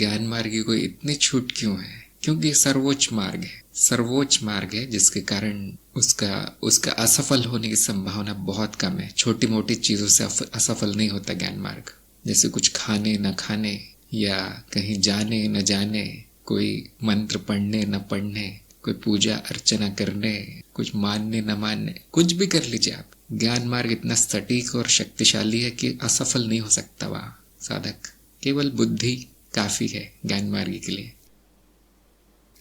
ज्ञान मार्गी को इतनी छूट क्यों है? क्योंकि ये सर्वोच्च मार्ग है, सर्वोच्च मार्ग है, जिसके कारण उसका असफल होने की संभावना बहुत कम है। छोटी मोटी चीजों से असफल नहीं होता ज्ञान मार्ग। जैसे कुछ खाने न खाने, या कहीं जाने न जाने, कोई मंत्र पढ़ने न पढ़ने, कोई पूजा अर्चना करने, कुछ मानने न मानने, कुछ भी कर लीजिए आप, ज्ञान मार्ग इतना सटीक और शक्तिशाली है कि असफल नहीं हो सकता वहां साधक। केवल बुद्धि काफी है ज्ञान मार्ग के लिए।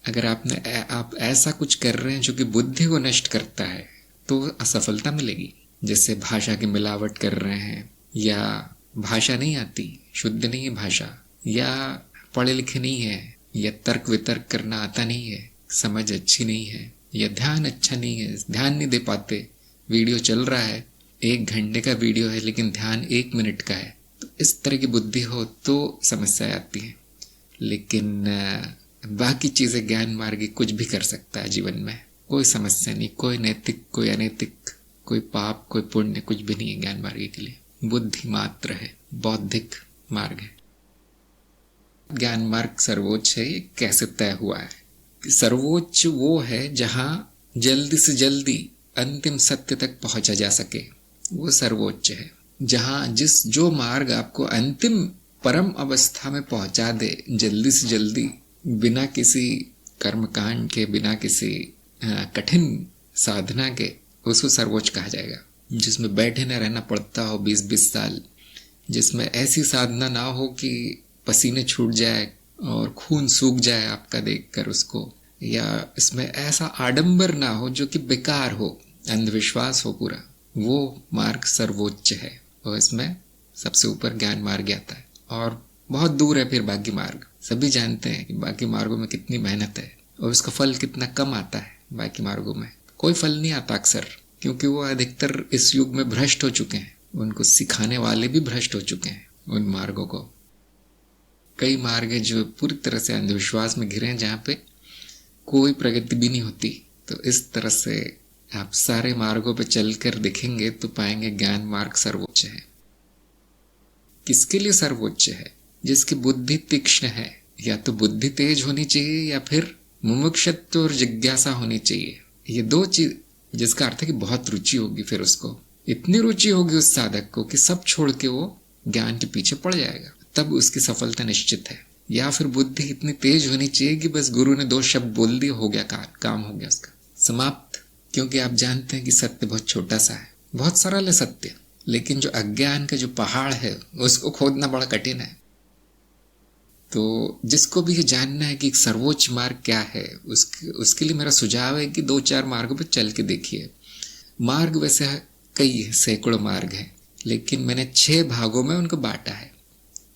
अगर आप ऐसा कुछ कर रहे हैं जो कि बुद्धि को नष्ट करता है, तो असफलता मिलेगी। जैसे भाषा की मिलावट कर रहे हैं, या भाषा नहीं आती, शुद्ध नहीं है भाषा, या पढ़े लिखे नहीं है, या तर्क वितर्क करना आता नहीं है, समझ अच्छी नहीं है, या ध्यान अच्छा नहीं है, ध्यान नहीं दे पाते। वीडियो चल रहा है, 1 घंटे का वीडियो है लेकिन ध्यान 1 मिनट का है, तो इस तरह की बुद्धि हो तो समस्या आती है। लेकिन बाकी चीजें ज्ञान मार्गी कुछ भी कर सकता है जीवन में, कोई समस्या नहीं, कोई नैतिक कोई अनैतिक, कोई पाप कोई पुण्य, कुछ भी नहीं है ज्ञान मार्गी के लिए। बुद्धि मात्र है, बौद्धिक मार्ग है। ज्ञान मार्ग सर्वोच्च है। ये कैसे तय हुआ है? सर्वोच्च वो है जहां जल्दी से जल्दी अंतिम सत्य तक पहुंचा जा सके, वो सर्वोच्च है। जहां जो मार्ग आपको अंतिम परम अवस्था में पहुंचा दे जल्दी से जल्दी, बिना किसी कर्मकांड के, बिना किसी कठिन साधना के, उसको सर्वोच्च कहा जाएगा। जिसमें बैठे न रहना पड़ता हो 20-20 साल, जिसमें ऐसी साधना ना हो कि पसीने छूट जाए और खून सूख जाए आपका देखकर उसको, या इसमें ऐसा आडंबर ना हो जो कि बेकार हो, अंधविश्वास हो पूरा, वो मार्ग सर्वोच्च है। और इसमें सबसे ऊपर ज्ञान मार्ग आता है, और बहुत दूर है फिर बाकी मार्ग। सभी जानते हैं कि बाकी मार्गों में कितनी मेहनत है और उसका फल कितना कम आता है। बाकी मार्गों में कोई फल नहीं आता अक्सर, क्योंकि वो अधिकतर इस युग में भ्रष्ट हो चुके हैं, उनको सिखाने वाले भी भ्रष्ट हो चुके हैं उन मार्गों को। कई मार्ग है जो पूरी तरह से अंधविश्वास में घिरे हैं, जहाँ पे कोई प्रगति भी नहीं होती। तो इस तरह से आप सारे मार्गों पे चलकर देखेंगे तो पाएंगे ज्ञान मार्ग सर्वोच्च है। किसके लिए सर्वोच्च है? जिसकी बुद्धि तीक्ष्ण है। या तो बुद्धि तेज होनी चाहिए, या फिर मुमुक्षुत्व और जिज्ञासा होनी चाहिए। ये 2 चीज, जिसका अर्थ है कि बहुत रुचि होगी, फिर उसको इतनी रुचि होगी उस साधक को कि सब छोड़ के वो ज्ञान के पीछे पड़ जाएगा, तब उसकी सफलता निश्चित है। या फिर बुद्धि इतनी तेज होनी चाहिए कि बस गुरु ने 2 शब्द बोल दिए, हो गया काम हो गया उसका, समाप्त। क्योंकि आप जानते हैं कि सत्य बहुत छोटा सा है, बहुत सरल है सत्य, लेकिन जो अज्ञान का जो पहाड़ है उसको खोदना बड़ा कठिन है। तो जिसको भी ये जानना है कि सर्वोच्च मार्ग क्या है, उसके लिए मेरा सुझाव है कि 2-4 मार्गों पर चल के देखिए। मार्ग वैसे कई है, सैकड़ों मार्ग है, लेकिन मैंने 6 भागों में उनको बांटा है।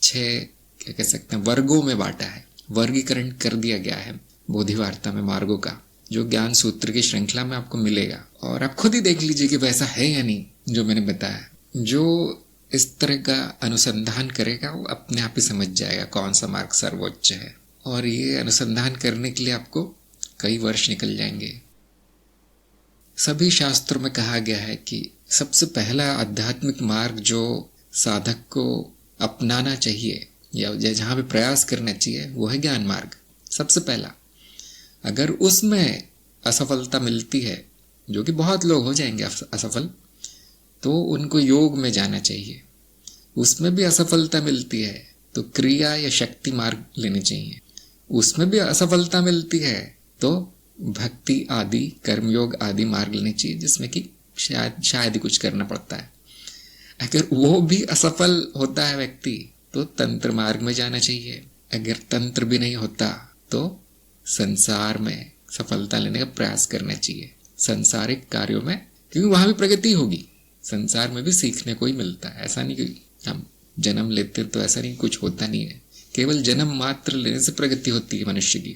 6 क्या कह सकते हैं, वर्गों में बांटा है, वर्गीकरण कर दिया गया है बोधिवार्ता में मार्गों का, जो ज्ञान सूत्र की श्रृंखला में आपको मिलेगा। और आप खुद ही देख लीजिए कि वैसा है या नहीं जो मैंने बताया। जो इस तरह का अनुसंधान करेगा वो अपने आप ही समझ जाएगा कौन सा मार्ग सर्वोच्च है। और ये अनुसंधान करने के लिए आपको कई वर्ष निकल जाएंगे। सभी शास्त्रों में कहा गया है कि सबसे पहला आध्यात्मिक मार्ग जो साधक को अपनाना चाहिए, या जहां भी प्रयास करना चाहिए, वो है ज्ञान मार्ग। सबसे पहला, अगर उसमें असफलता मिलती है, जो कि बहुत लोग हो जाएंगे असफल, तो उनको योग में जाना चाहिए। उसमें भी असफलता मिलती है तो क्रिया या शक्ति मार्ग लेने चाहिए। उसमें भी असफलता मिलती है तो भक्ति आदि, कर्मयोग आदि मार्ग लेने चाहिए, जिसमें कि शायद ही कुछ करना पड़ता है। अगर वो भी असफल होता है व्यक्ति, तो तंत्र मार्ग में जाना चाहिए। अगर तंत्र भी नहीं होता तो संसार में सफलता लेने का प्रयास करना चाहिए, संसारिक कार्यों में, क्योंकि वहां भी प्रगति होगी। संसार में भी सीखने को ही मिलता है। ऐसा नहीं कि हम जन्म लेते तो ऐसा नहीं, कुछ होता नहीं है। केवल जन्म मात्र लेने से प्रगति होती है मनुष्य की।